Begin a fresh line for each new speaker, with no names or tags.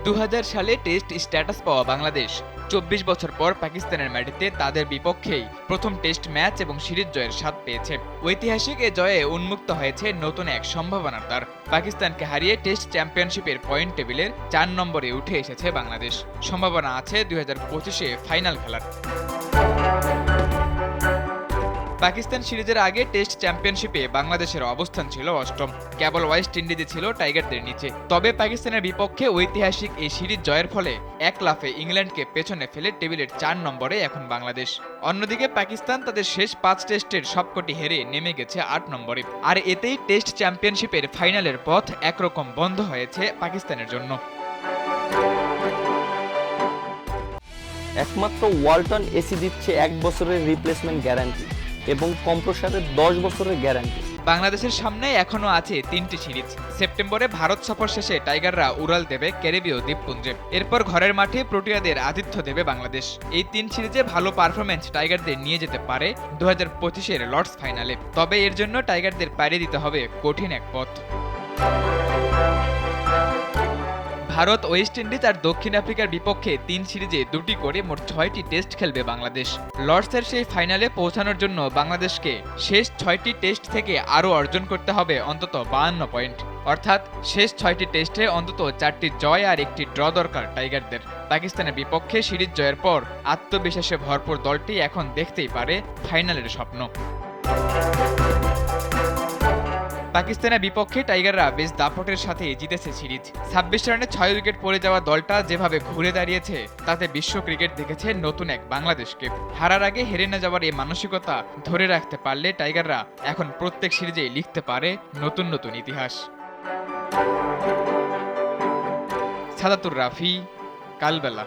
২০০০ সালে test status পাওয়া বাংলাদেশ ২৪ বছর পর পাকিস্তানের মাটিতে তাদের বিপক্ষেই প্রথম টেস্ট ম্যাচ এবং সিরিজ জয়ের স্বাদ পেয়েছে। ঐতিহাসিক এ জয়ে উন্মুক্ত হয়েছে নতুন এক সম্ভাবনার দ্বার। পাকিস্তানকে হারিয়ে টেস্ট চ্যাম্পিয়নশিপের পয়েন্ট টেবিলের ৪ নম্বরে উঠে এসেছে বাংলাদেশ। সম্ভাবনা আছে ২০২৫-এ ফাইনাল খেলার। পাকিস্তান সিরিজের আগে টেস্ট চ্যাম্পিয়নশিপে বাংলাদেশের অবস্থান ছিল অষ্টম, কেবল ওয়েস্ট ইন্ডিজে ছিল টাইগারদের নিচে। তবে পাকিস্তানের বিপক্ষে ঐতিহাসিক এই সিরিজ জয়ের ফলে এক লাফে ইংল্যান্ডকে পেছনে ফেলে টেবিলের ৪ নম্বরে এখন বাংলাদেশ। অন্যদিকে পাকিস্তান তাদের শেষ ৫ টেস্টের সবকটি হেরে নেমে গেছে ৮ নম্বরে। আর এতেই টেস্ট চ্যাম্পিয়নশিপের ফাইনালের পথ একরকম বন্ধ হয়েছে পাকিস্তানের জন্য।
একমাত্র ওয়ালটন এসি দিচ্ছে ১ বছরের রিপ্লেসমেন্ট গ্যারান্টি এবং কম্প্রেসারের ১০ বছরের গ্যারান্টি।
বাংলাদেশের সামনে এখনো আছে ৩টি সিরিজ। সেপ্টেম্বরে ভারত সফর শেষে টাইগাররা উড়াল দেবে ক্যারিবীয় দ্বীপপুঞ্জে। এরপর ঘরের মাঠে প্রোটিয়াদের আতিথ্য দেবে বাংলাদেশ। এই ৩ সিরিজে ভালো পারফরম্যান্স টাইগারদের নিয়ে যেতে পারে ২০২৫-এর লর্ডস ফাইনালে। তবে এর জন্য টাইগারদের পাড়ি দিতে হবে কঠিন এক পথ। ভারত, ওয়েস্ট ইন্ডিজ আর দক্ষিণ আফ্রিকার বিপক্ষে ৩ সিরিজে ২টি করে মোট ৬টি টেস্ট খেলবে বাংলাদেশ। লর্ডসের সেই ফাইনালে পৌঁছানোর জন্য বাংলাদেশকে শেষ ৬টি টেস্ট থেকে আরও অর্জন করতে হবে অন্তত ৫২ পয়েন্ট। অর্থাৎ শেষ ৬টি টেস্টে অন্তত ৪টি জয় আর একটি ড্র দরকার টাইগারদের। পাকিস্তানের বিপক্ষে সিরিজ জয়ের পর আত্মবিশ্বাসে ভরপুর দলটি এখন দেখতেই পারে ফাইনালের স্বপ্ন। পাকিস্তানের বিপক্ষে টাইগাররা বেশ দাপটের সাথে জিতেছে সিরিজ। ২৬ রানে ৬ উইকেট পড়ে যাওয়া দলটা যেভাবে ঘুরে দাঁড়িয়েছে তাতে বিশ্ব ক্রিকেট দেখেছে নতুন এক বাংলাদেশকে। হারার আগে হেরে না যাওয়ার এই মানসিকতা ধরে রাখতে পারলে টাইগাররা এখন প্রত্যেক সিরিজেই লিখতে পারে নতুন নতুন ইতিহাস। সাদাতুর রাফি, কালবেলা।